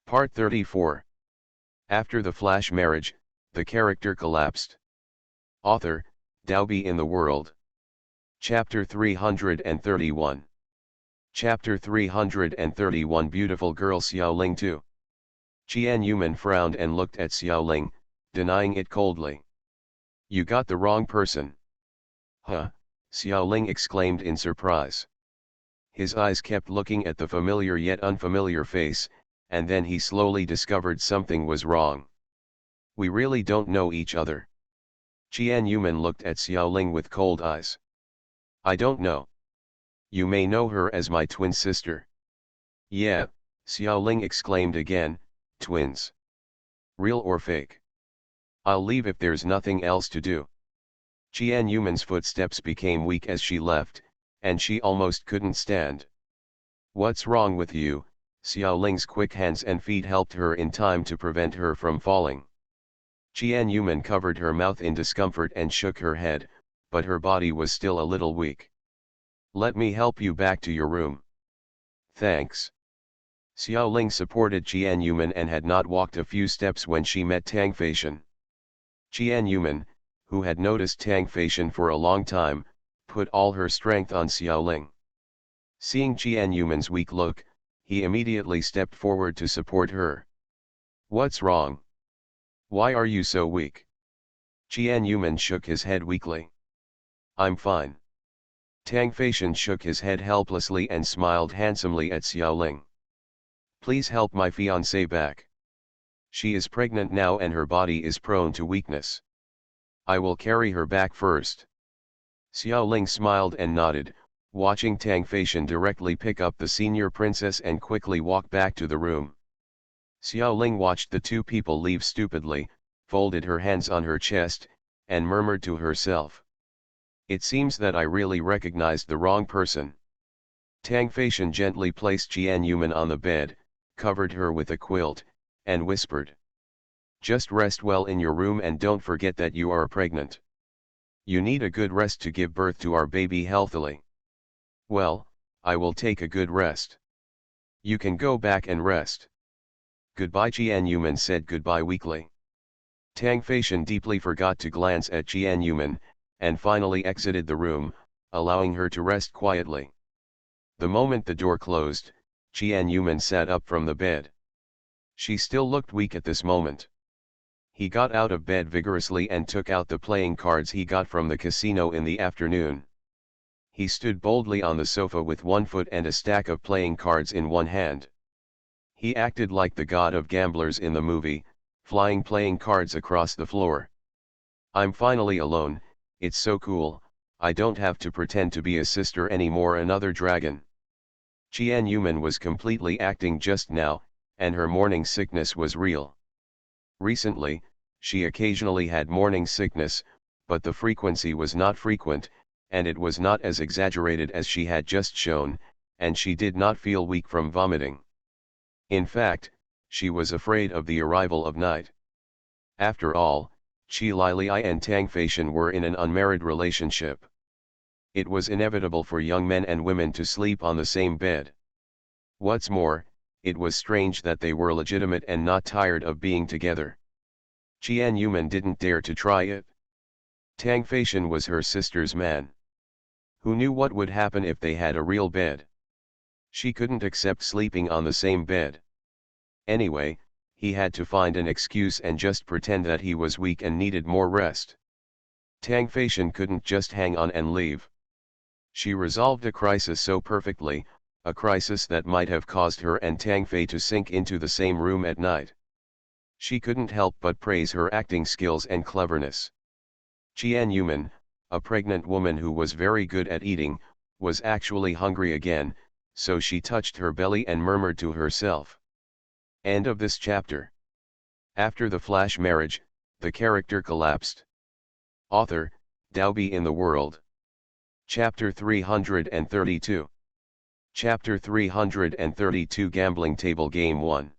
Part 34. After the flash marriage, the character collapsed. Author, Dalby in the World. Chapter 331. Chapter 331 Beautiful Girl Xiaoling 2. Qian Yuman frowned and looked at Xiaoling, denying it coldly. You got the wrong person. Huh, Xiaoling exclaimed in surprise. His eyes kept looking at the familiar yet unfamiliar face, and then he slowly discovered something was wrong. We really don't know each other. Qian Yuman looked at Xiaoling with cold eyes. I don't know. You may know her as my twin sister. Yeah, Xiaoling exclaimed again, twins. Real or fake? I'll leave if there's nothing else to do. Qian Yuman's footsteps became weak as she left, and she almost couldn't stand. What's wrong with you? Xiaoling's quick hands and feet helped her in time to prevent her from falling. Qian Yuman covered her mouth in discomfort and shook her head, but her body was still a little weak. Let me help you back to your room. Thanks. Xiaoling supported Qian Yuman and had not walked a few steps when she met Tang Feishan. Qian Yuman, who had noticed Tang Feishan for a long time, put all her strength on Xiaoling. Seeing Qian Yuman's weak look, he immediately stepped forward to support her. What's wrong? Why are you so weak? Qian Yuman shook his head weakly. I'm fine. Tang Feishan shook his head helplessly and smiled handsomely at Xiaoling. Please help my fiancée back. She is pregnant now and her body is prone to weakness. I will carry her back first. Xiaoling smiled and nodded, watching Tang Feishan directly pick up the senior princess and quickly walk back to the room. Xiaoling watched the two people leave stupidly, folded her hands on her chest, and murmured to herself. It seems that I really recognized the wrong person. Tang Feishan gently placed Qian Yuman on the bed, covered her with a quilt, and whispered. Just rest well in your room and don't forget that you are pregnant. You need a good rest to give birth to our baby healthily. Well, I will take a good rest. You can go back and rest. Goodbye. Qian Yuman said goodbye weakly. Tang Feishan deeply forgot to glance at Qian Yuman, and finally exited the room, allowing her to rest quietly. The moment the door closed, Qian Yuman sat up from the bed. She still looked weak at this moment. He got out of bed vigorously and took out the playing cards he got from the casino in the afternoon. He stood boldly on the sofa with one foot and a stack of playing cards in one hand. He acted like the god of gamblers in the movie, flying playing cards across the floor. I'm finally alone, it's so cool, I don't have to pretend to be a sister anymore. Another dragon. Qian Yuman was completely acting just now, and her morning sickness was real. Recently, she occasionally had morning sickness, but the frequency was not frequent, and it was not as exaggerated as she had just shown, and she did not feel weak from vomiting. In fact, she was afraid of the arrival of night. After all, Qi Lili and Tang Feishan were in an unmarried relationship. It was inevitable for young men and women to sleep on the same bed. What's more, it was strange that they were legitimate and not tired of being together. Qian Yuman didn't dare to try it. Tang Feishan was her sister's man. Who knew what would happen if they had a real bed? She couldn't accept sleeping on the same bed. Anyway, he had to find an excuse and just pretend that he was weak and needed more rest. Tang Feishan couldn't just hang on and leave. She resolved a crisis so perfectly, a crisis that might have caused her and Tang Fei to sink into the same room at night. She couldn't help but praise her acting skills and cleverness. Qian Yuman, a pregnant woman who was very good at eating, was actually hungry again, so she touched her belly and murmured to herself. End of this chapter. After the flash marriage, the character collapsed. Author, Dalby in the World. Chapter 332. Chapter 332 Gambling Table Game 1.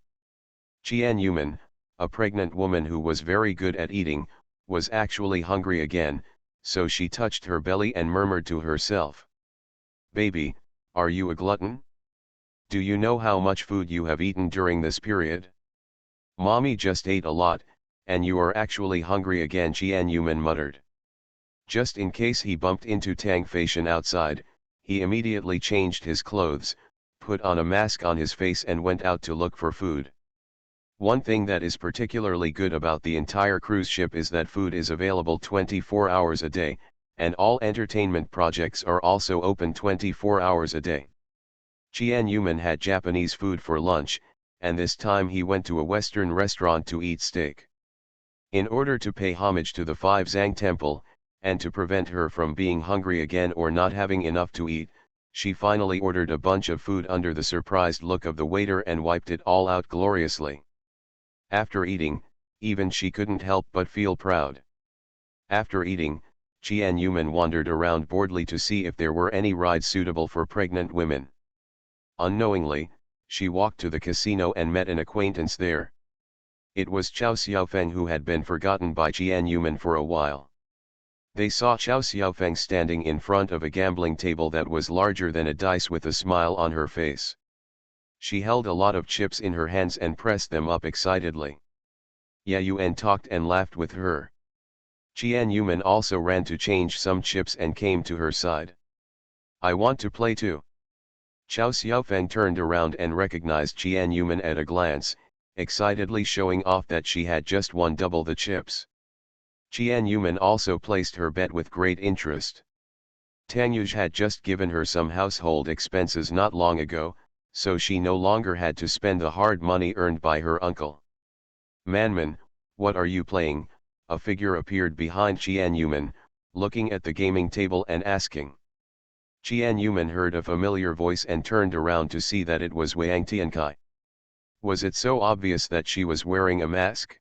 Qian Yuman, a pregnant woman who was very good at eating, was actually hungry again, so she touched her belly and murmured to herself. Baby, are you a glutton? Do you know how much food you have eaten during this period? Mommy just ate a lot, and you are actually hungry again, Jianyuman muttered. Just in case he bumped into Tang Feishan outside, he immediately changed his clothes, put on a mask on his face and went out to look for food. One thing that is particularly good about the entire cruise ship is that food is available 24 hours a day, and all entertainment projects are also open 24 hours a day. Jianyuman had Japanese food for lunch, and this time he went to a Western restaurant to eat steak. In order to pay homage to the Five Zhang Temple, and to prevent her from being hungry again or not having enough to eat, she finally ordered a bunch of food under the surprised look of the waiter and wiped it all out gloriously. After eating, even she couldn't help but feel proud. After eating, Jianyuman wandered around boredly to see if there were any rides suitable for pregnant women. Unknowingly, she walked to the casino and met an acquaintance there. It was Chao Xiaofeng, who had been forgotten by Jianyuman for a while. They saw Chao Xiaofeng standing in front of a gambling table that was larger than a dice with a smile on her face. She held a lot of chips in her hands and pressed them up excitedly. Yayuan talked and laughed with her. Jianyuman also ran to change some chips and came to her side. I want to play too. Chao Xiaofeng turned around and recognized Jianyuman at a glance, excitedly showing off that she had just won double the chips. Jianyuman also placed her bet with great interest. Tang Yuj had just given her some household expenses not long ago, so she no longer had to spend the hard money earned by her uncle. Manman, what are you playing? A figure appeared behind Jianyuman, looking at the gaming table and asking. Jianyuman heard a familiar voice and turned around to see that it was Wang Tiankai. Was it so obvious that she was wearing a mask?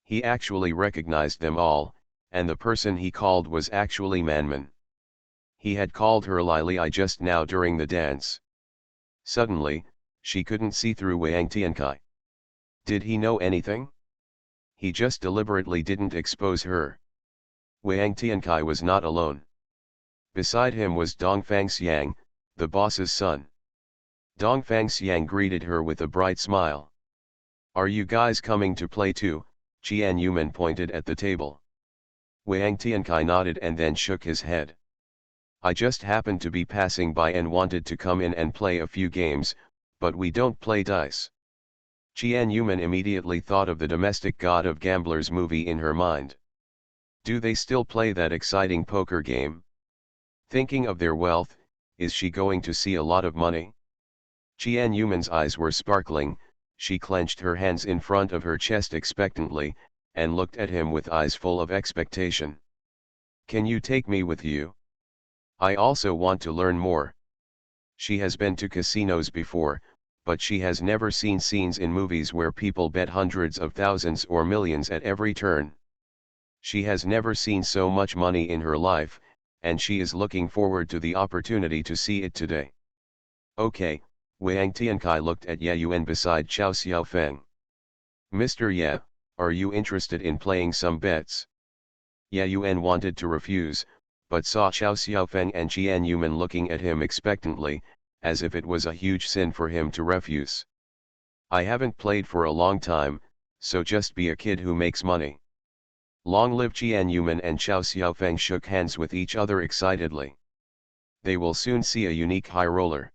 He actually recognized them all, and the person he called was actually Manman. He had called her Lili just now during the dance. Suddenly, she couldn't see through Wang Tiankai. Did he know anything? He just deliberately didn't expose her. Wang Tiankai was not alone. Beside him was Dongfang Xiang, the boss's son. Dongfang Xiang greeted her with a bright smile. Are you guys coming to play too? Jianyuman pointed at the table. Wang Tiankai nodded and then shook his head. I just happened to be passing by and wanted to come in and play a few games, but we don't play dice. Jianyuman immediately thought of the domestic god of gamblers movie in her mind. Do they still play that exciting poker game? Thinking of their wealth, is she going to see a lot of money? Jianyuman's eyes were sparkling, she clenched her hands in front of her chest expectantly, and looked at him with eyes full of expectation. Can you take me with you? I also want to learn more. She has been to casinos before, but she has never seen scenes in movies where people bet hundreds of thousands or millions at every turn. She has never seen so much money in her life, and she is looking forward to the opportunity to see it today. Okay, Wang Tiankai looked at Yayuan beside Chao Xiaofeng. Mr. Ye, are you interested in playing some bets? Yayuan wanted to refuse, but saw Chao Xiaofeng and Jianyuman looking at him expectantly, as if it was a huge sin for him to refuse. I haven't played for a long time, so just be a kid who makes money. Long live Jianyuman and Chao Xiaofeng shook hands with each other excitedly. They will soon see a unique high roller.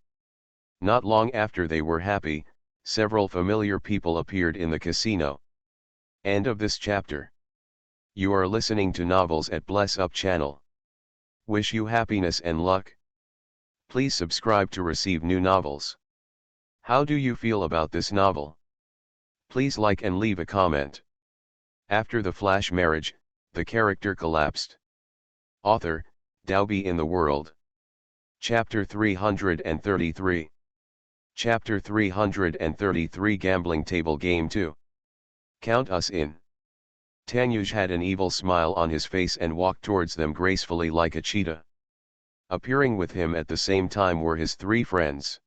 Not long after they were happy, several familiar people appeared in the casino. End of this chapter. You are listening to Novels at Bless Up channel. Wish you happiness and luck. Please subscribe to receive new novels. How do you feel about this novel? Please like and leave a comment. After the flash marriage, the character collapsed. Author, Daobi in the World. Chapter 333. Chapter 333 Gambling Table Game 2. Count us in. Tang Yuj had an evil smile on his face and walked towards them gracefully like a cheetah. Appearing with him at the same time were his three friends.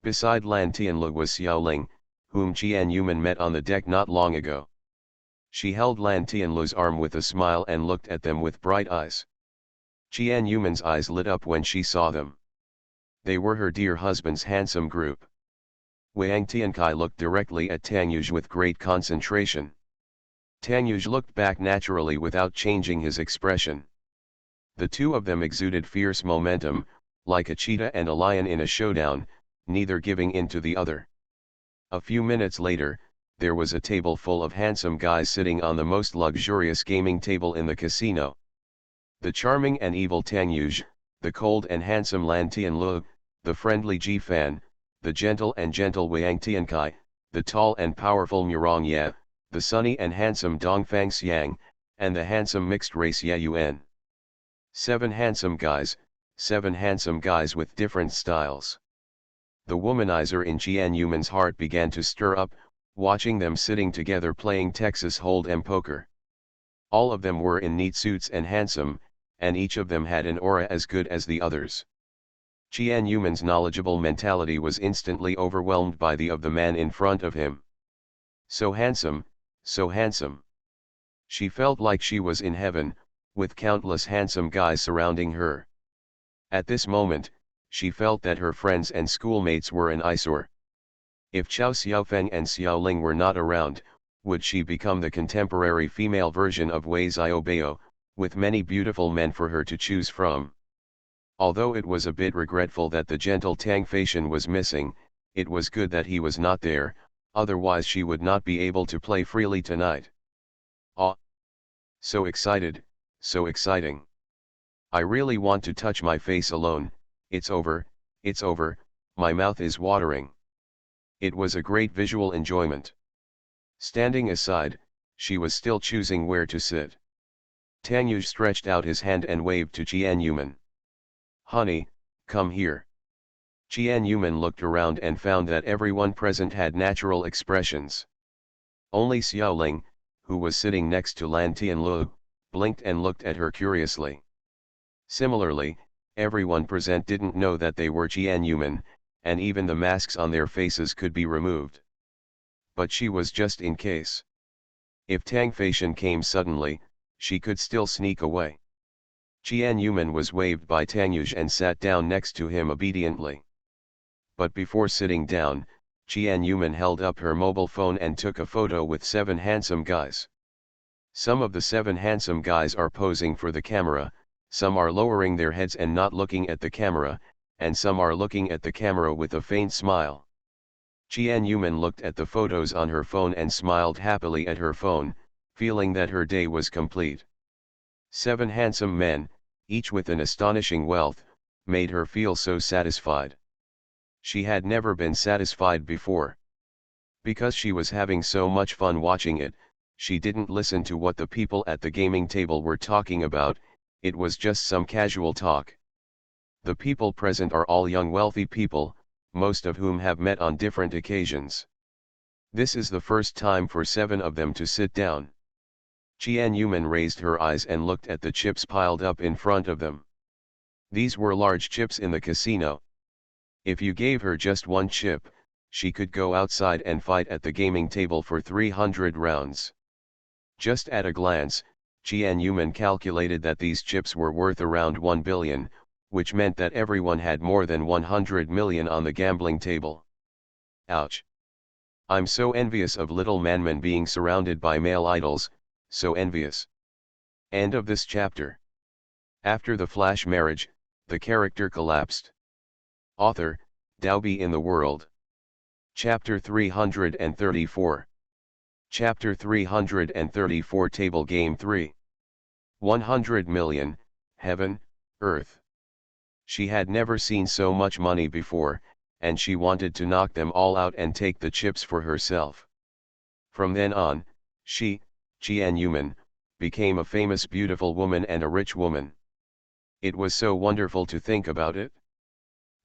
Beside Lan Tianlu was Xiaoling, whom Jianyuman met on the deck not long ago. She held Lan Tianlu's arm with a smile and looked at them with bright eyes. Jianyuman's eyes lit up when she saw them. They were her dear husband's handsome group. Wang Tiankai looked directly at Tang Yuj with great concentration. Tang Yuj looked back naturally without changing his expression. The two of them exuded fierce momentum, like a cheetah and a lion in a showdown, neither giving in to the other. A few minutes later, there was a table full of handsome guys sitting on the most luxurious gaming table in the casino. The charming and evil Tang Yuj, the cold and handsome Lan Tianlu, the friendly Ji Fan, the gentle and gentle Wang Tiankai, the tall and powerful Murong Ye, the sunny and handsome Dongfang Xiang, and the handsome mixed race Ye Yuan. 7 handsome guys with different styles. The womanizer in Jian Yuman's heart began to stir up, watching them sitting together playing Texas Hold'em poker. All of them were in neat suits and handsome, and each of them had an aura as good as the others. Jian Yuman's knowledgeable mentality was instantly overwhelmed by the man in front of him. So handsome, so handsome. She felt like she was in heaven, with countless handsome guys surrounding her. At this moment, she felt that her friends and schoolmates were an eyesore. If Chao Xiaofeng and Xiao Ling were not around, would she become the contemporary female version of Wei Xiaobao, with many beautiful men for her to choose from? Although it was a bit regretful that the gentle Tang Feishan was missing, it was good that he was not there, otherwise she would not be able to play freely tonight. Ah! So excited, so exciting. I really want to touch my face alone. It's over, my mouth is watering. It was a great visual enjoyment. Standing aside, she was still choosing where to sit. Tang Yuj stretched out his hand and waved to Jian Yuman. Honey, come here. Jian Yuman looked around and found that everyone present had natural expressions. Only Xiao Ling, who was sitting next to Lan Tianlu, blinked and looked at her curiously. Similarly, everyone present didn't know that they were Jian Yuman, and even the masks on their faces could be removed. But she was just in case. If Tang Feishan came suddenly, she could still sneak away. Jian Yuman was waved by Tang Yuj and sat down next to him obediently. But before sitting down, Jian Yuman held up her mobile phone and took a photo with 7 handsome guys. Some of the 7 handsome guys are posing for the camera, some are lowering their heads and not looking at the camera, and some are looking at the camera with a faint smile. Jian Yuman looked at the photos on her phone and smiled happily at her phone, feeling that her day was complete. 7 handsome men, each with an astonishing wealth, made her feel so satisfied. She had never been satisfied before. Because she was having so much fun watching it, she didn't listen to what the people at the gaming table were talking about. It was just some casual talk. The people present are all young wealthy people, most of whom have met on different occasions. This is the first time for 7 of them to sit down. Jian Yuman raised her eyes and looked at the chips piled up in front of them. These were large chips in the casino. If you gave her just one chip, she could go outside and fight at the gaming table for 300 rounds. Just at a glance, Jian Yuman calculated that these chips were worth around 1 billion, which meant that everyone had more than 100 million on the gambling table. Ouch! I'm so envious of little Manman being surrounded by male idols, so envious. End of this chapter. After the flash marriage, the character collapsed. Author, Daobi in the World. Chapter 334. Chapter 334 Table Game 3. 100 million, Heaven, Earth. She had never seen so much money before, and she wanted to knock them all out and take the chips for herself. From then on, she, Jian Yuman, became a famous beautiful woman and a rich woman. It was so wonderful to think about it.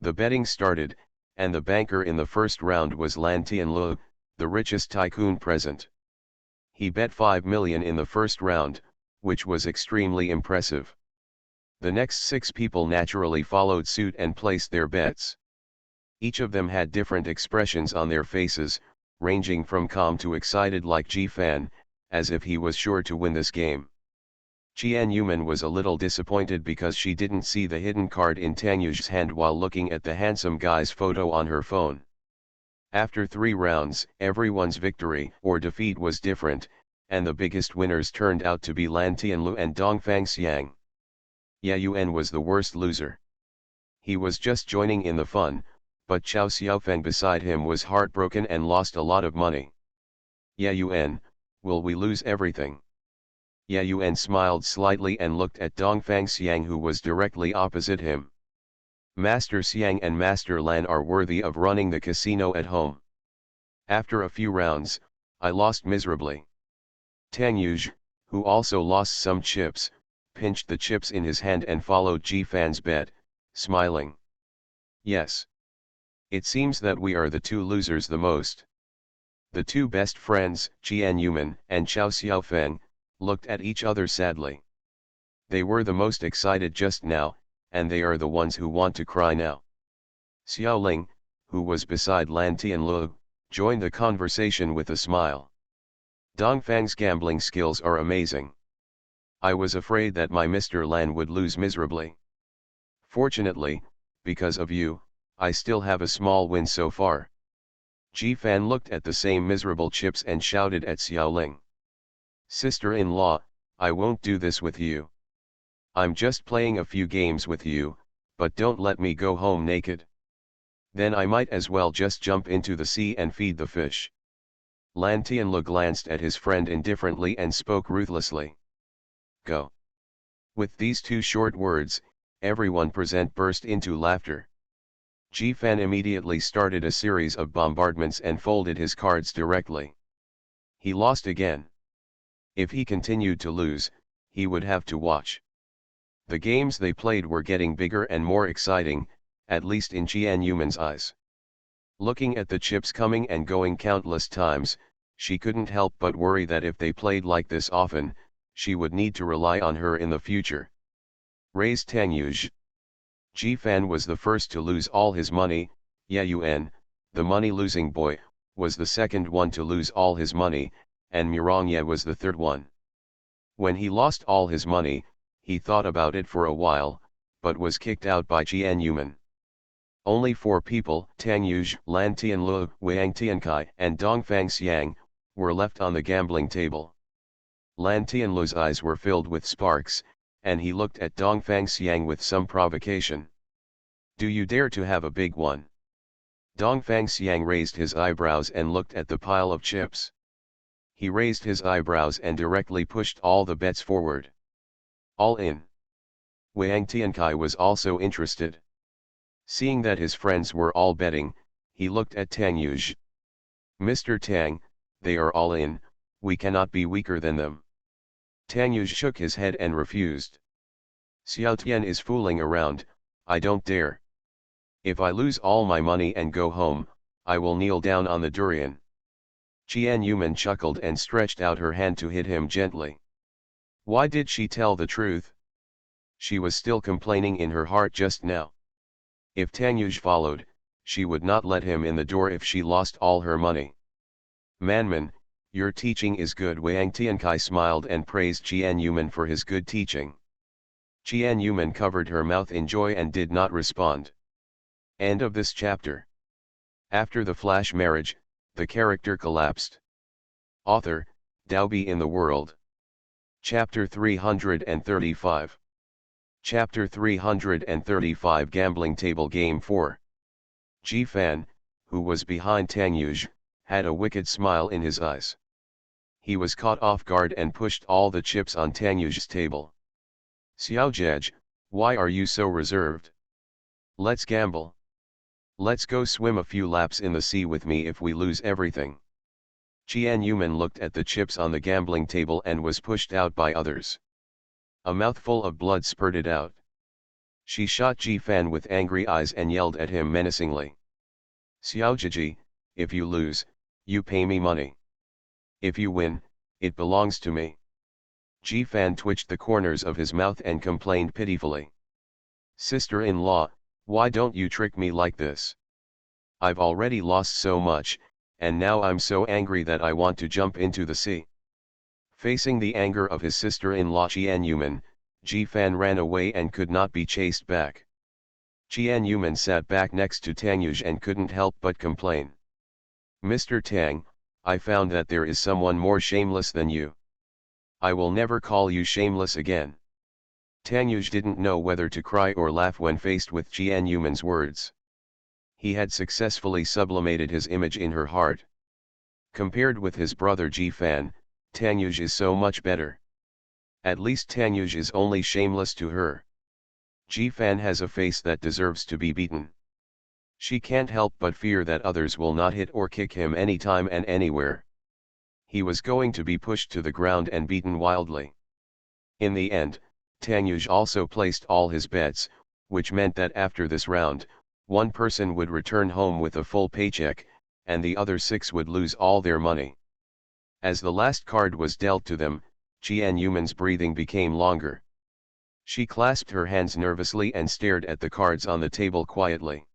The betting started, and the banker in the first round was Lan Tianlu, the richest tycoon present. He bet 5 million in the first round, which was extremely impressive. The next 6 people naturally followed suit and placed their bets. Each of them had different expressions on their faces, ranging from calm to excited like Ji Fan, as if he was sure to win this game. Jian Yuman was a little disappointed because she didn't see the hidden card in Tang Yuz's hand while looking at the handsome guy's photo on her phone. After 3 rounds, everyone's victory or defeat was different, and the biggest winners turned out to be Lan Tianlu and Dongfang Xiang. Ye Yuan was the worst loser. He was just joining in the fun, but Chao Xiaofeng beside him was heartbroken and lost a lot of money. Ye Yuan, will we lose everything? Ye Yuan smiled slightly and looked at Dongfang Xiang, who was directly opposite him. Master Xiang and Master Lan are worthy of running the casino at home. After a few rounds, I lost miserably. Tang Yuj, who also lost some chips, pinched the chips in his hand and followed Ji Fan's bet, smiling. Yes. It seems that we are the 2 losers the most. The 2 best friends, Jian Yuman and Chao Xiaofeng, looked at each other sadly. They were the most excited just now, and they are the ones who want to cry now. Xiao Ling, who was beside Lan Tianlu, joined the conversation with a smile. Dongfang's gambling skills are amazing. I was afraid that my Mr. Lan would lose miserably. Fortunately, because of you, I still have a small win so far. Ji Fan looked at the same miserable chips and shouted at Xiao Ling. Sister-in-law, I won't do this with you. I'm just playing a few games with you, but don't let me go home naked. Then I might as well just jump into the sea and feed the fish. Lan Tianlu glanced at his friend indifferently and spoke ruthlessly. Go. With these 2 short words, everyone present burst into laughter. Ji Fan immediately started a series of bombardments and folded his cards directly. He lost again. If he continued to lose, he would have to watch. The games they played were getting bigger and more exciting, at least in Jian Yuman's eyes. Looking at the chips coming and going countless times, she couldn't help but worry that if they played like this often, she would need to rely on her in the future. Raised Tang Yuj. Ji Fan was the first to lose all his money. Ye Yuan, the money-losing boy, was the second one to lose all his money, and Murong Ye was the third one. When he lost all his money, he thought about it for a while, but was kicked out by Jian Yuman. Only 4 people, Tang Yuj, Lan Tianlu, Wang Tiankai, and Dongfang Xiang, were left on the gambling table. Lan Tianlu's eyes were filled with sparks, and he looked at Dongfang Xiang with some provocation. Do you dare to have a big one? Dongfang Xiang raised his eyebrows and looked at the pile of chips. He raised his eyebrows and directly pushed all the bets forward. All in. Wang Tiankai was also interested. Seeing that his friends were all betting, he looked at Tang Yuj. Mr. Tang, they are all in, we cannot be weaker than them. Tang Yuj shook his head and refused. Xiao Tian is fooling around, I don't dare. If I lose all my money and go home, I will kneel down on the durian. Jian Yuman chuckled and stretched out her hand to hit him gently. Why did she tell the truth? She was still complaining in her heart just now. If Tang Yuj followed, she would not let him in the door if she lost all her money. Manman, your teaching is good. Wang Tiankai smiled and praised Jian Yuman for his good teaching. Jian Yuman covered her mouth in joy and did not respond. End of this chapter. After the flash marriage, the character collapsed. Author, Daobi in the World. Chapter 335. Chapter 335 Gambling Table Game 4. Ji Fan, who was behind Tang Yuj, had a wicked smile in his eyes. He was caught off guard and pushed all the chips on Tang Yuj's table. Xiao Jej, why are you so reserved? Let's gamble. Let's go swim a few laps in the sea with me if we lose everything. Jian Yuman looked at the chips on the gambling table and was pushed out by others. A mouthful of blood spurted out. She shot Ji Fan with angry eyes and yelled at him menacingly. Xiao Jiji, if you lose, you pay me money. If you win, it belongs to me. Ji Fan twitched the corners of his mouth and complained pitifully. Sister-in-law, why don't you trick me like this? I've already lost so much, and now I'm so angry that I want to jump into the sea. Facing the anger of his sister-in-law Jian Yuman, Ji Fan ran away and could not be chased back. Jian Yuman sat back next to Tang Yuj and couldn't help but complain. Mr. Tang, I found that there is someone more shameless than you. I will never call you shameless again. Tang Yuj didn't know whether to cry or laugh when faced with Jian Yuman's words. He had successfully sublimated his image in her heart. Compared with his brother Ji Fan, Tang Yuj is so much better. At least Tang Yuj is only shameless to her. Ji Fan has a face that deserves to be beaten. She can't help but fear that others will not hit or kick him anytime and anywhere. He was going to be pushed to the ground and beaten wildly. In the end, Tang Yuj also placed all his bets, which meant that after this round, one person would return home with a full paycheck, and the other 6 would lose all their money. As the last card was dealt to them, Jian Yuman's breathing became longer. She clasped her hands nervously and stared at the cards on the table quietly.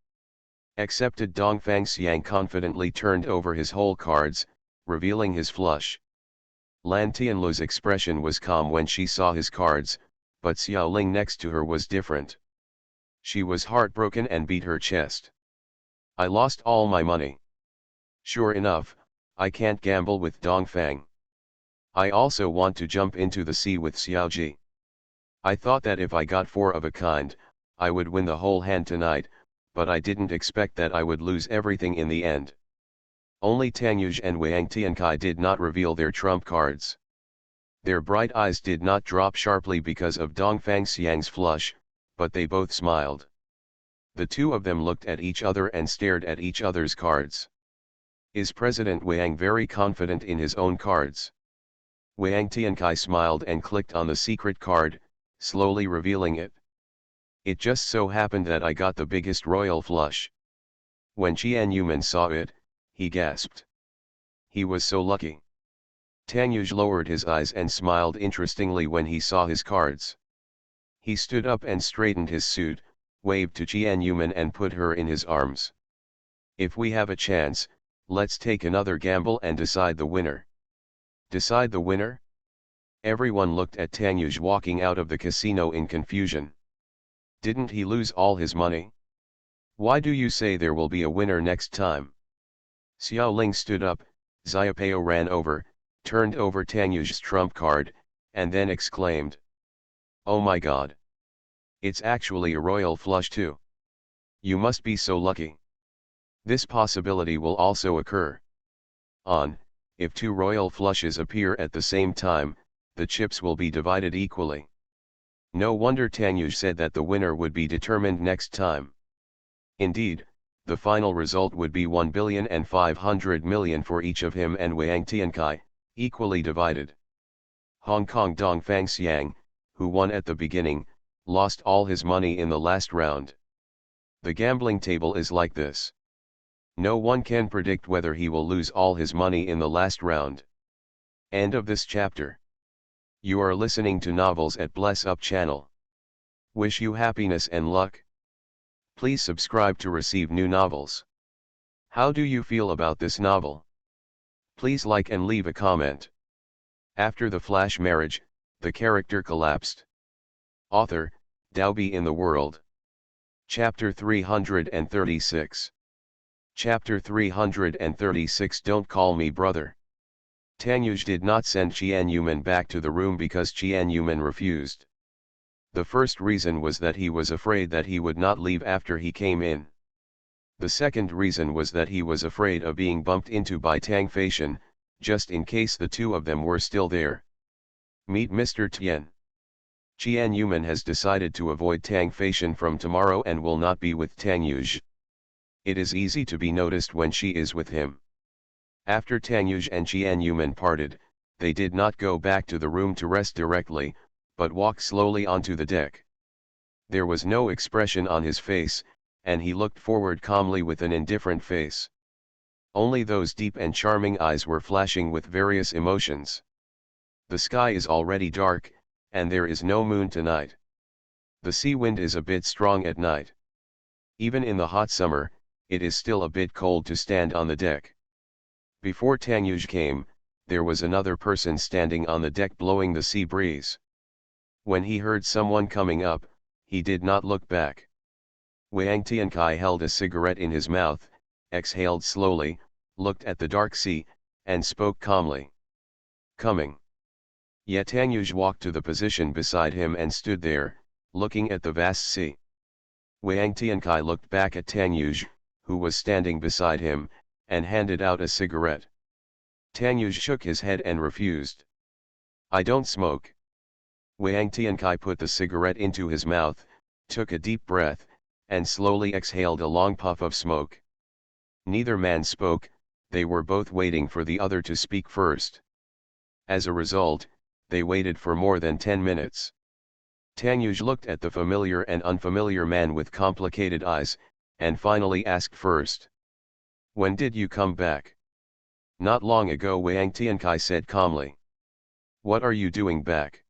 Accepted Dongfang Xiang confidently turned over his whole cards, revealing his flush. Lan Tianlu's expression was calm when she saw his cards, but Xiao Ling next to her was different. She was heartbroken and beat her chest. I lost all my money. Sure enough, I can't gamble with Dongfang. I also want to jump into the sea with Xiaoji. I thought that if I got 4 of a kind, I would win the whole hand tonight, but I didn't expect that I would lose everything in the end. Only Tang Yuj and Wang Tiankai did not reveal their trump cards. Their bright eyes did not drop sharply because of Dongfang Xiang's flush, but they both smiled. The two of them looked at each other and stared at each other's cards. Is President Wang very confident in his own cards? Wang Tiankai smiled and clicked on the secret card, slowly revealing it. It just so happened that I got the biggest royal flush. When Jian Yuman saw it, he gasped. He was so lucky. Tang Yuj lowered his eyes and smiled interestingly when he saw his cards. He stood up and straightened his suit, waved to Jian Yuman and put her in his arms. If we have a chance, let's take another gamble and decide the winner. Decide the winner? Everyone looked at Tang Yuj walking out of the casino in confusion. Didn't he lose all his money? Why do you say there will be a winner next time? Xiao Ling stood up, Xiaopao ran over, turned over Tang Yuj's trump card, and then exclaimed. Oh my god! It's actually a royal flush too. You must be so lucky. This possibility will also occur. If 2 royal flushes appear at the same time, the chips will be divided equally. No wonder Tang Yuj said that the winner would be determined next time. Indeed, the final result would be 1,500,000,000 for each of him and Wang Tiankai, equally divided. Hong Kong Dongfang Xiang, who won at the beginning, lost all his money in the last round. The gambling table is like this. No one can predict whether he will lose all his money in the last round. End of this chapter. You are listening to Novels at Bless Up channel. Wish you happiness and luck. Please subscribe to receive new novels. How do you feel about this novel? Please like and leave a comment. After the flash marriage, the character collapsed. Author, Daobi in the World. Chapter 336. Chapter 336 Don't Call Me Brother. Tang Yuj did not send Jian Yuman back to the room because Jian Yuman refused. The first reason was that he was afraid that he would not leave after he came in. The second reason was that he was afraid of being bumped into by Tang Feishan, just in case the two of them were still there. Meet Mr. Tian. Jian Yuman has decided to avoid Tang Feishan from tomorrow and will not be with Tang Yuj. It is easy to be noticed when she is with him. After Tang Yuj and Jian Yuman parted, they did not go back to the room to rest directly, but walked slowly onto the deck. There was no expression on his face, and he looked forward calmly with an indifferent face. Only those deep and charming eyes were flashing with various emotions. The sky is already dark, and there is no moon tonight. The sea wind is a bit strong at night. Even in the hot summer, it is still a bit cold to stand on the deck. Before Tang Yuj came, there was another person standing on the deck blowing the sea breeze. When he heard someone coming up, he did not look back. Wang Tiankai held a cigarette in his mouth, exhaled slowly, looked at the dark sea, and spoke calmly. Coming. Yet Tanyuj walked to the position beside him and stood there, looking at the vast sea. Wang Tiankai looked back at Tanyuj, who was standing beside him, and handed out a cigarette. Tanyuj shook his head and refused. I don't smoke. Wang Tiankai put the cigarette into his mouth, took a deep breath, and slowly exhaled a long puff of smoke. Neither man spoke, they were both waiting for the other to speak first. As a result, they waited for more than 10 minutes. Tanyuj looked at the familiar and unfamiliar man with complicated eyes, and finally asked first. When did you come back? Not long ago, Wang Tiankai said calmly. What are you doing back?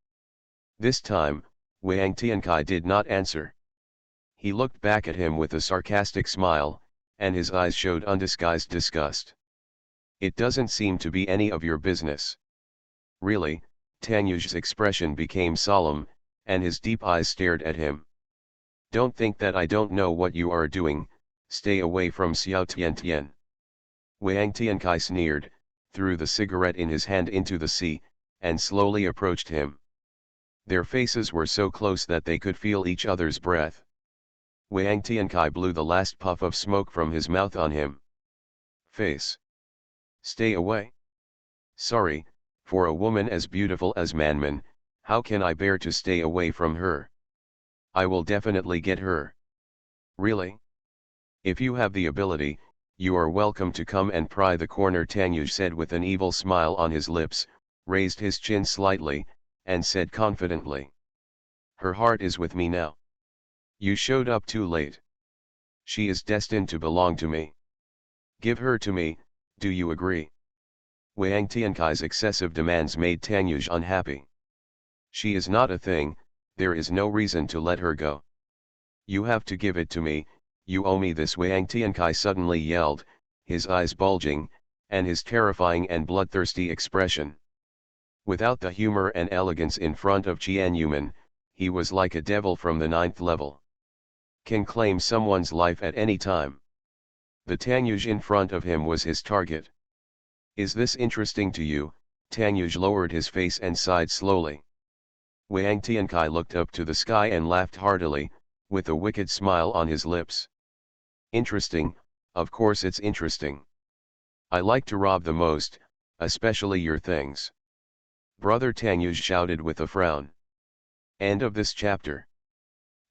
This time, Wang Tiankai did not answer. He looked back at him with a sarcastic smile, and his eyes showed undisguised disgust. It doesn't seem to be any of your business. Really? Tanyuj's expression became solemn, and his deep eyes stared at him. Don't think that I don't know what you are doing, stay away from Xiao Tiantian. Wang Tiankai sneered, threw the cigarette in his hand into the sea, and slowly approached him. Their faces were so close that they could feel each other's breath. Wang Tiankai blew the last puff of smoke from his mouth on him. Face. Stay away. Sorry, for a woman as beautiful as Manman, how can I bear to stay away from her? I will definitely get her. Really? If you have the ability, you are welcome to come and pry the corner, Tanyuj said with an evil smile on his lips, raised his chin slightly, and said confidently. Her heart is with me now. You showed up too late. She is destined to belong to me. Give her to me, do you agree? Wang Tiankai's excessive demands made Tanyuj unhappy. She is not a thing, there is no reason to let her go. You have to give it to me, you owe me this, Wang Tiankai suddenly yelled, his eyes bulging, and his terrifying and bloodthirsty expression. Without the humor and elegance in front of Qian Yuman, he was like a devil from the 9th level. Can claim someone's life at any time. The Tanyuj in front of him was his target. Is this interesting to you? Tanyuj lowered his face and sighed slowly. Wang Tiankai looked up to the sky and laughed heartily, with a wicked smile on his lips. Interesting, of course it's interesting. I like to rob the most, especially your things. Brother, Tanyuj shouted with a frown. End of this chapter.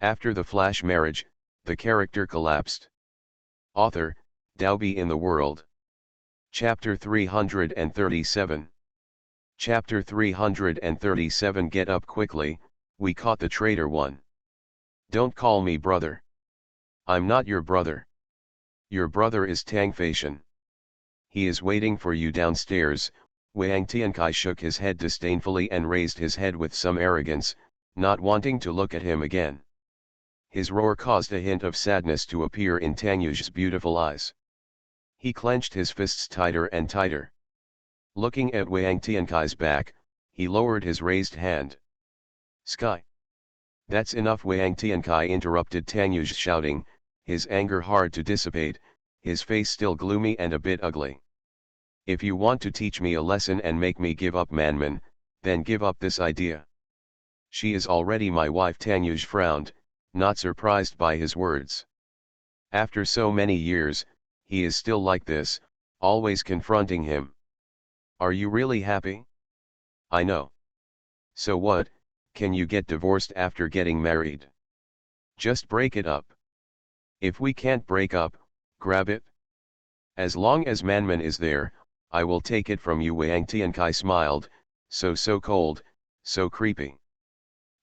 After the flash marriage, the character collapsed. Author, Daobi in the World. Chapter 337. Chapter 337. Get up quickly, we caught the traitor one. Don't call me brother. I'm not your brother. Your brother is Tang Feishan. He is waiting for you downstairs. Wang Tiankai shook his head disdainfully and raised his head with some arrogance, not wanting to look at him again. His roar caused a hint of sadness to appear in Tanyuj's beautiful eyes. He clenched his fists tighter and tighter. Looking at Wang Tiankai's back, he lowered his raised hand. Sky. That's enough, Wang Tiankai interrupted Tanyuj, shouting, his anger hard to dissipate, his face still gloomy and a bit ugly. If you want to teach me a lesson and make me give up Manman, then give up this idea. She is already my wife. Tanyuj frowned, not surprised by his words. After so many years, he is still like this, always confronting him. Are you really happy? I know. So what, can you get divorced after getting married? Just break it up. If we can't break up, grab it. As long as Manman is there, I will take it from you. Wang Tiankai smiled, so cold, so creepy.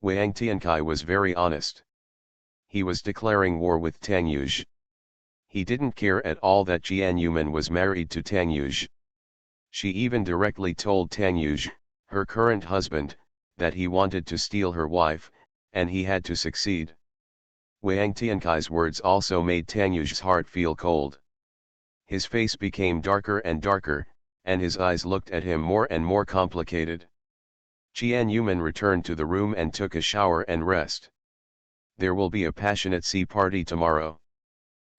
Wang Tiankai was very honest. He was declaring war with Tanyuj. He didn't care at all that Qian Yuman was married to Tanyuj. She even directly told Tanyuj, her current husband, that he wanted to steal her wife, and he had to succeed. Wang Tiankai's words also made Tanyuj's heart feel cold. His face became darker and darker, and his eyes looked at him more and more complicated. Qian Yuman returned to the room and took a shower and rest. There will be a passionate sea party tomorrow.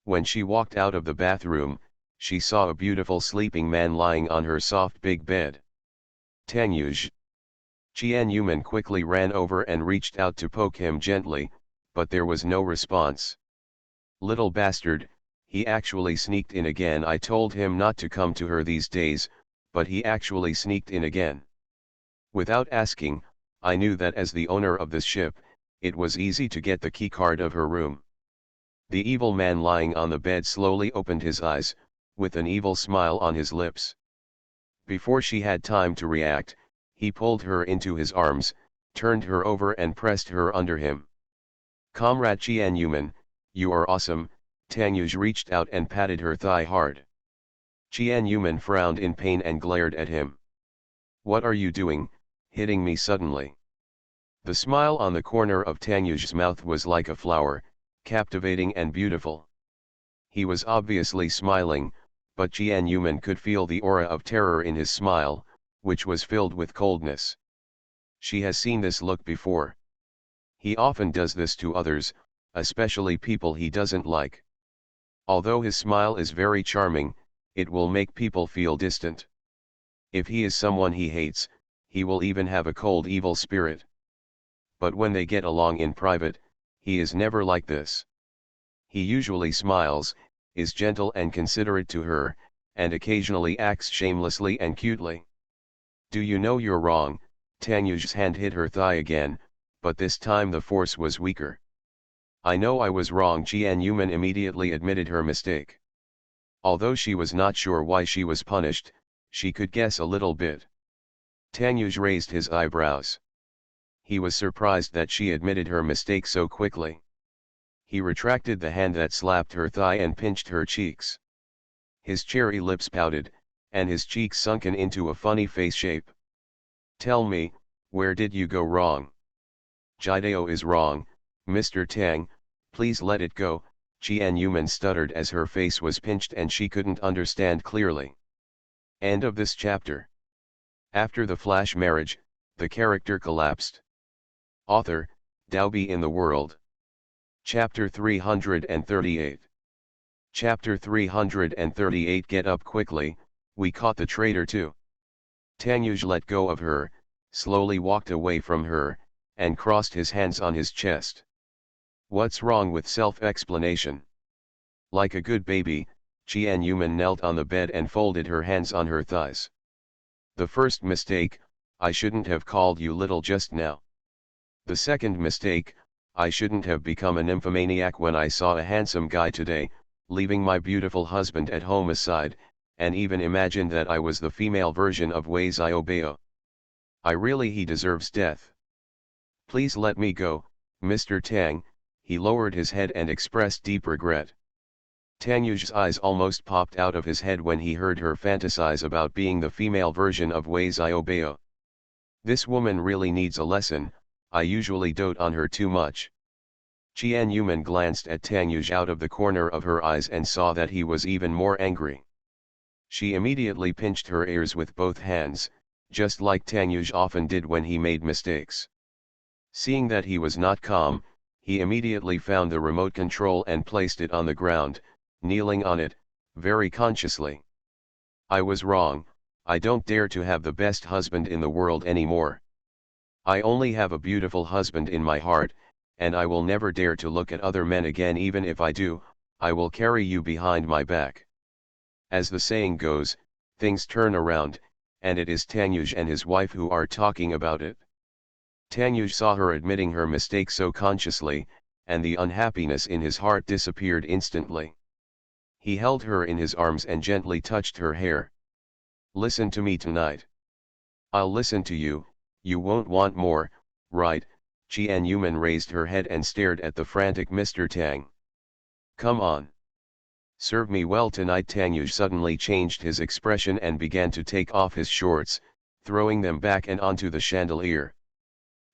When she walked out of the bathroom, she saw a beautiful sleeping man lying on her soft big bed. Tanyuj. Qian Yuman quickly ran over and reached out to poke him gently, but there was no response. Little bastard, he actually sneaked in again. I told him not to come to her these days, but he actually sneaked in again. Without asking, I knew that as the owner of this ship, it was easy to get the keycard of her room. The evil man lying on the bed slowly opened his eyes, with an evil smile on his lips. Before she had time to react, he pulled her into his arms, turned her over and pressed her under him. Comrade Qian Yuman, you are awesome. Tanyuj reached out and patted her thigh hard. Qian Yuman frowned in pain and glared at him. What are you doing, hitting me suddenly? The smile on the corner of Tanyuj's mouth was like a flower, captivating and beautiful. He was obviously smiling, but Qian Yuman could feel the aura of terror in his smile, which was filled with coldness. She has seen this look before. He often does this to others, especially people he doesn't like. Although his smile is very charming, it will make people feel distant. If he is someone he hates, he will even have a cold evil spirit. But when they get along in private, he is never like this. He usually smiles, is gentle and considerate to her, and occasionally acts shamelessly and cutely. Do you know you're wrong? Tanyuj's hand hit her thigh again, but this time the force was weaker. I know I was wrong. Qian Yuman immediately admitted her mistake. Although she was not sure why she was punished, she could guess a little bit. Tanyuj raised his eyebrows. He was surprised that she admitted her mistake so quickly. He retracted the hand that slapped her thigh and pinched her cheeks. His cherry lips pouted, and his cheeks sunken into a funny face shape. Tell me, where did you go wrong? Jideo is wrong, Mr. Tang, please let it go, Qian Yuman stuttered as her face was pinched and she couldn't understand clearly. End of this chapter. After the flash marriage, the character collapsed. Author, Daobi in the World. Chapter 338. Chapter 338. Get up quickly, we caught the traitor too. Tanyuj let go of her, slowly walked away from her, and crossed his hands on his chest. What's wrong with self-explanation? Like a good baby, Qian Yuman knelt on the bed and folded her hands on her thighs. The first mistake, I shouldn't have called you little just now. The second mistake, I shouldn't have become a nymphomaniac when I saw a handsome guy today, leaving my beautiful husband at home aside, and even imagined that I was the female version of Wei Xiaobao. He deserves death. Please let me go, Mr. Tang. He lowered his head and expressed deep regret. Tanyuj's eyes almost popped out of his head when he heard her fantasize about being the female version of Wei Xiaobao. This woman really needs a lesson. I usually dote on her too much. Qian Yuman glanced at Tanyuj out of the corner of her eyes and saw that he was even more angry. She immediately pinched her ears with both hands, just like Tanyuj often did when he made mistakes. Seeing that he was not calm, he immediately found the remote control and placed it on the ground, kneeling on it, very consciously. I was wrong, I don't dare to have the best husband in the world anymore. I only have a beautiful husband in my heart, and I will never dare to look at other men again. Even if I do, I will carry you behind my back. As the saying goes, things turn around, and it is Tanyuj and his wife who are talking about it. Tanyuj saw her admitting her mistake so consciously, and the unhappiness in his heart disappeared instantly. He held her in his arms and gently touched her hair. Listen to me tonight. I'll listen to you, you won't want more, right? Qian Yuman raised her head and stared at the frantic Mr. Tang. Come on. Serve me well tonight. Tanyuj suddenly changed his expression and began to take off his shorts, throwing them back and onto the chandelier.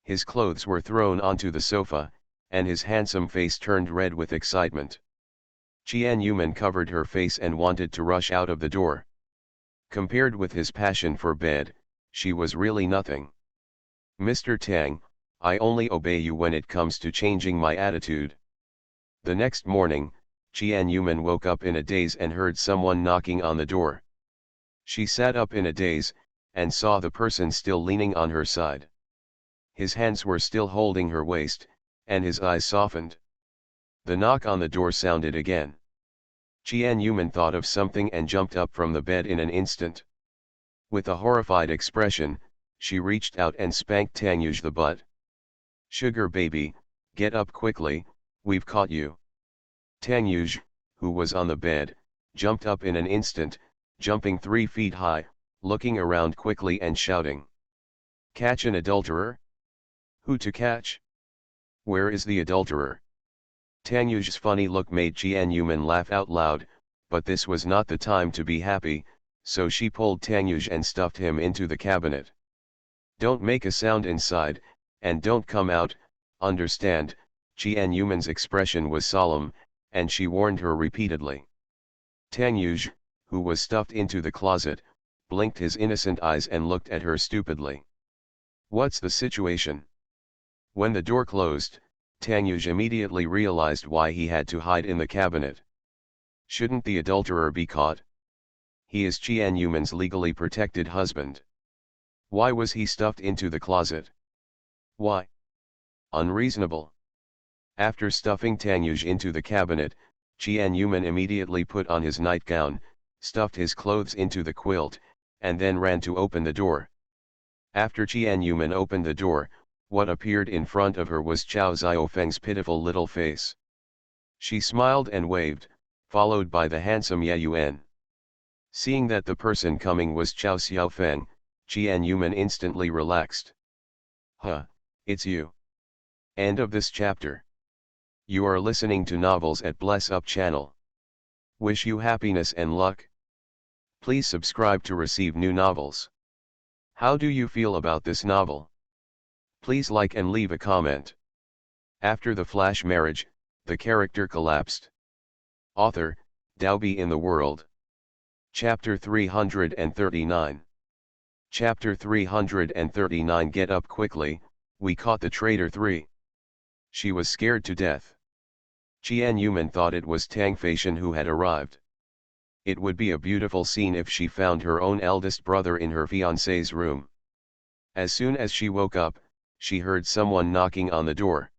His clothes were thrown onto the sofa, and his handsome face turned red with excitement. Qian Yuman covered her face and wanted to rush out of the door. Compared with his passion for bed, she was really nothing. Mr. Tang, I only obey you when it comes to changing my attitude. The next morning, Qian Yuman woke up in a daze and heard someone knocking on the door. She sat up in a daze, and saw the person still leaning on her side. His hands were still holding her waist, and his eyes softened. The knock on the door sounded again. Qian Yuman thought of something and jumped up from the bed in an instant. With a horrified expression, she reached out and spanked Tang Yuj the butt. "Sugar baby, get up quickly, we've caught you." Tang Yuj, who was on the bed, jumped up in an instant, jumping 3 feet high, looking around quickly and shouting. "Catch an adulterer? Who to catch? Where is the adulterer?" Tang Yuj's funny look made Qian Yuman laugh out loud, but this was not the time to be happy, so she pulled Tang Yuj and stuffed him into the cabinet. "Don't make a sound inside, and don't come out, understand?" Qian Yuman's expression was solemn, and she warned her repeatedly. Tang Yuj, who was stuffed into the closet, blinked his innocent eyes and looked at her stupidly. "What's the situation?" When the door closed, Tang Yuj immediately realized why he had to hide in the cabinet. Shouldn't the adulterer be caught? He is Qian Yuman's legally protected husband. Why was he stuffed into the closet? Why? Unreasonable. After stuffing Tang Yuj into the cabinet, Qian Yuman immediately put on his nightgown, stuffed his clothes into the quilt, and then ran to open the door. After Qian Yuman opened the door, what appeared in front of her was Chao Xiaofeng's pitiful little face. She smiled and waved, followed by the handsome Ye Yuan. Seeing that the person coming was Chao Xiaofeng, Qian Yuman instantly relaxed. "Huh, it's you." End of this chapter. You are listening to novels at Bless Up channel. Wish you happiness and luck. Please subscribe to receive new novels. How do you feel about this novel? Please like and leave a comment. After the flash marriage, the character collapsed. Author, Daobi in the World. Chapter 339. Chapter 339. Get up quickly, we caught the traitor 3. She was scared to death. Qian Yuman thought it was Tang Feishan who had arrived. It would be a beautiful scene if she found her own eldest brother in her fiancé's room. As soon as she woke up, she heard someone knocking on the door.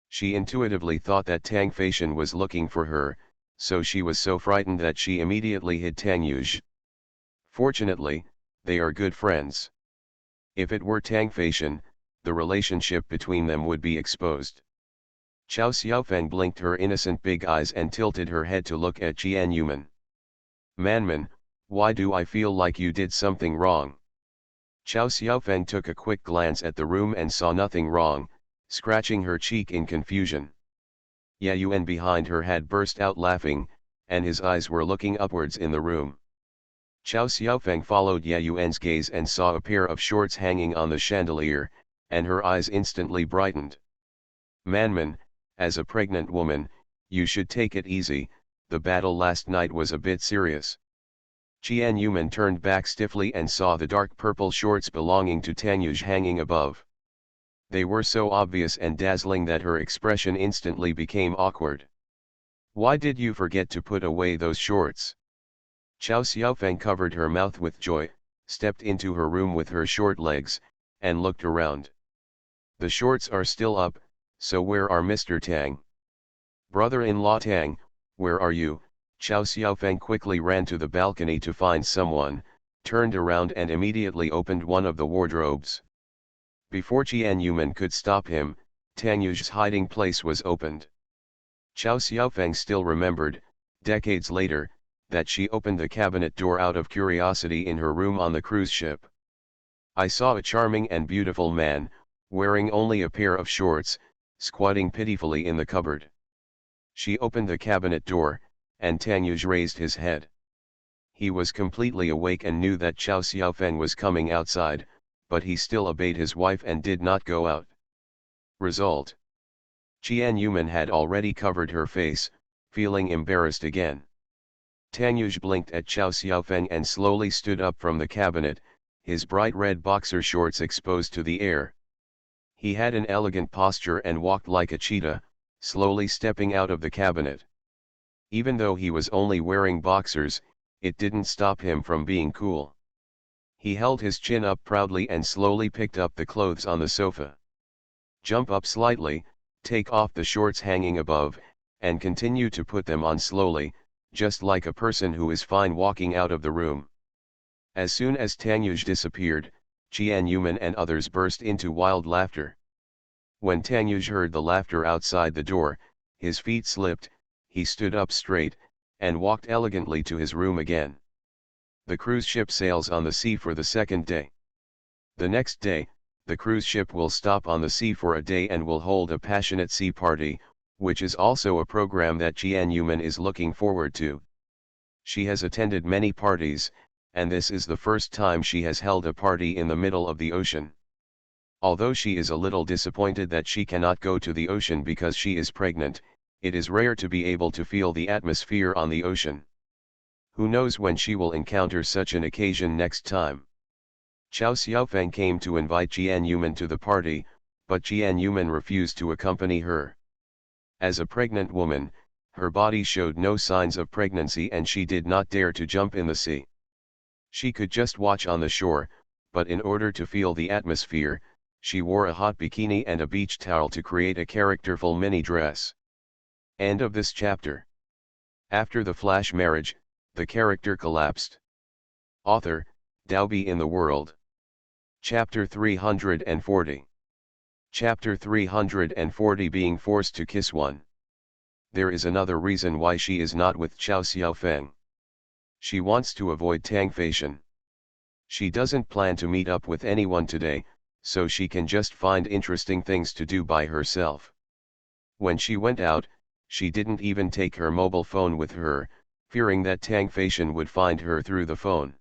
She intuitively thought that Tang Feishan was looking for her, so she was so frightened that she immediately hid Tang Yuj. Fortunately, they are good friends. If it were Tang Feishan, the relationship between them would be exposed. Chao Xiaofeng blinked her innocent big eyes and tilted her head to look at Qian Yuman. "Manman, why do I feel like you did something wrong?" Chao Xiaofeng took a quick glance at the room and saw nothing wrong, scratching her cheek in confusion. Ye Yuan behind her had burst out laughing, and his eyes were looking upwards in the room. Chao Xiaofeng followed Ye Yuan's gaze and saw a pair of shorts hanging on the chandelier, and her eyes instantly brightened. "Manman, as a pregnant woman, you should take it easy, the battle last night was a bit serious." Qian Yuman turned back stiffly and saw the dark purple shorts belonging to Tang Yuj hanging above. They were so obvious and dazzling that her expression instantly became awkward. "Why did you forget to put away those shorts?" Chao Xiaofeng covered her mouth with joy, stepped into her room with her short legs, and looked around. "The shorts are still up, so where are Mr. Tang? Brother-in-law Tang, where are you?" Chao Xiaofeng quickly ran to the balcony to find someone, turned around and immediately opened one of the wardrobes. Before Qian Yuman could stop him, Tang Yuj's hiding place was opened. Chao Xiaofeng still remembered, decades later, that she opened the cabinet door out of curiosity in her room on the cruise ship. "I saw a charming and beautiful man, wearing only a pair of shorts, squatting pitifully in the cupboard." She opened the cabinet door, and Tang Yuj raised his head. He was completely awake and knew that Chao Xiaofeng was coming outside, but he still obeyed his wife and did not go out. Result: Qian Yuman had already covered her face, feeling embarrassed again. Tang Yuj blinked at Chao Xiaofeng and slowly stood up from the cabinet, his bright red boxer shorts exposed to the air. He had an elegant posture and walked like a cheetah, slowly stepping out of the cabinet. Even though he was only wearing boxers, it didn't stop him from being cool. He held his chin up proudly and slowly picked up the clothes on the sofa. Jump up slightly, take off the shorts hanging above, and continue to put them on slowly, just like a person who is fine walking out of the room. As soon as Tangyuj disappeared, Jianyuman and others burst into wild laughter. When Tangyuj heard the laughter outside the door, his feet slipped, he stood up straight, and walked elegantly to his room again. The cruise ship sails on the sea for the second day. The next day, the cruise ship will stop on the sea for a day and will hold a passionate sea party, which is also a program that Jianyuman is looking forward to. She has attended many parties, and this is the first time she has held a party in the middle of the ocean. Although she is a little disappointed that she cannot go to the ocean because she is pregnant, it is rare to be able to feel the atmosphere on the ocean. Who knows when she will encounter such an occasion next time. Chao Xiaofeng came to invite Jianyuman to the party, but Jianyuman refused to accompany her. As a pregnant woman, her body showed no signs of pregnancy and she did not dare to jump in the sea. She could just watch on the shore, but in order to feel the atmosphere, she wore a hot bikini and a beach towel to create a characterful mini dress. End of this chapter. After the flash marriage, the character collapsed. Author, Daobi in the World. Chapter 340. Chapter 340 Being forced to kiss one. There is another reason why she is not with Chao Xiaofeng. She wants to avoid Tang Feishan. She doesn't plan to meet up with anyone today, so she can just find interesting things to do by herself. When she went out, she didn't even take her mobile phone with her, fearing that Tang Feishan would find her through the phone.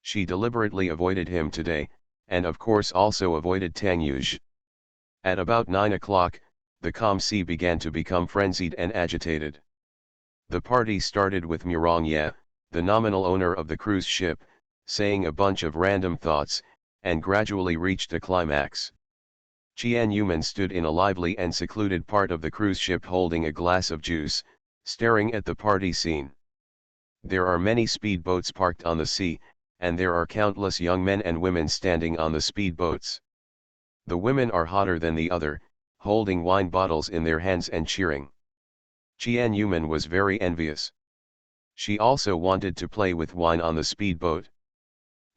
She deliberately avoided him today, and of course also avoided Tang Yuj. At about 9 o'clock, the calm sea began to become frenzied and agitated. The party started with Murong, the nominal owner of the cruise ship, saying a bunch of random thoughts, and gradually reached a climax. Jianyuman stood in a lively and secluded part of the cruise ship holding a glass of juice, staring at the party scene. There are many speedboats parked on the sea, and there are countless young men and women standing on the speedboats. The women are hotter than the other, holding wine bottles in their hands and cheering. Jianyuman was very envious. She also wanted to play with wine on the speedboat.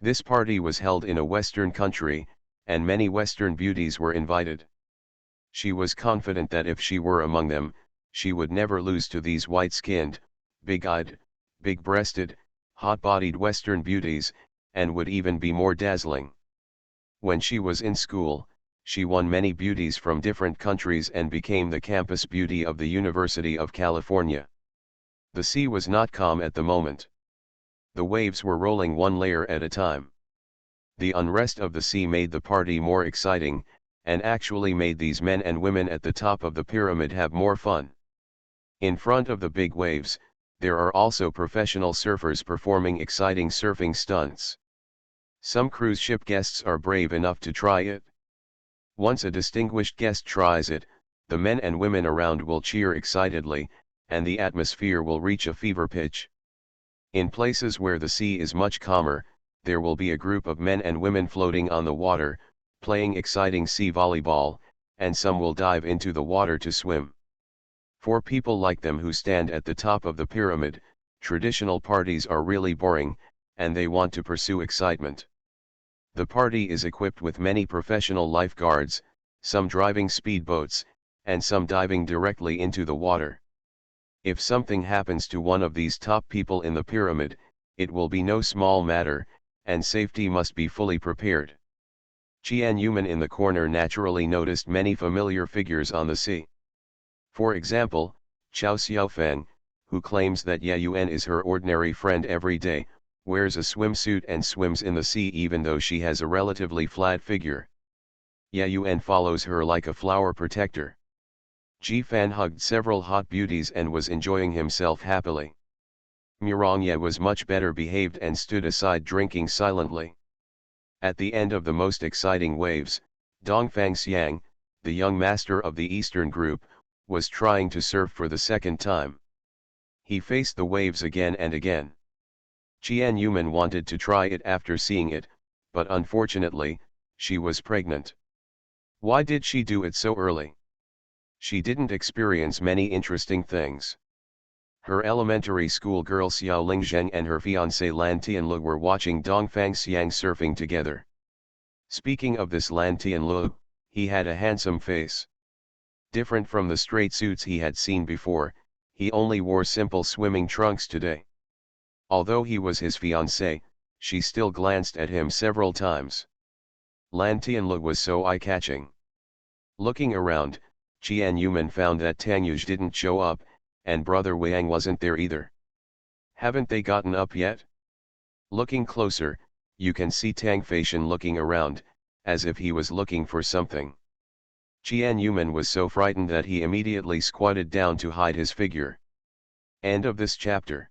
This party was held in a Western country, and many Western beauties were invited. She was confident that if she were among them, she would never lose to these white-skinned, big-eyed, big-breasted, hot-bodied Western beauties, and would even be more dazzling. When she was in school, she won many beauties from different countries and became the campus beauty of the University of California. The sea was not calm at the moment. The waves were rolling one layer at a time. The unrest of the sea made the party more exciting, and actually made these men and women at the top of the pyramid have more fun. In front of the big waves, there are also professional surfers performing exciting surfing stunts. Some cruise ship guests are brave enough to try it. Once a distinguished guest tries it, the men and women around will cheer excitedly, and the atmosphere will reach a fever pitch. In places where the sea is much calmer, there will be a group of men and women floating on the water, playing exciting sea volleyball, and some will dive into the water to swim. For people like them who stand at the top of the pyramid, traditional parties are really boring, and they want to pursue excitement. The party is equipped with many professional lifeguards, some driving speedboats, and some diving directly into the water. If something happens to one of these top people in the pyramid, it will be no small matter, and safety must be fully prepared. Jianyuman in the corner naturally noticed many familiar figures on the sea. For example, Chao Xiaofeng, who claims that Yayuan is her ordinary friend every day, wears a swimsuit and swims in the sea even though she has a relatively flat figure. Yayuan follows her like a flower protector. Ji Fan hugged several hot beauties and was enjoying himself happily. Murongye was much better behaved and stood aside drinking silently. At the end of the most exciting waves, Dongfang Xiang, the young master of the Eastern group, was trying to surf for the second time. He faced the waves again and again. Qian Yuman wanted to try it after seeing it, but unfortunately, she was pregnant. Why did she do it so early? She didn't experience many interesting things. Her elementary school girl Xiao Lingzheng and her fiancé Lan Tianlu were watching Dongfang Xiang surfing together. Speaking of this Lan Tianlu, he had a handsome face. Different from the straight suits he had seen before, he only wore simple swimming trunks today. Although he was his fiancé, she still glanced at him several times. Lan Tianlu was so eye-catching. Looking around, Qian Yuman found that Tang Yuj didn't show up, and brother Wang wasn't there either. Haven't they gotten up yet? Looking closer, you can see Tang Feishan looking around, as if he was looking for something. Qian Yuman was so frightened that he immediately squatted down to hide his figure. End of this chapter.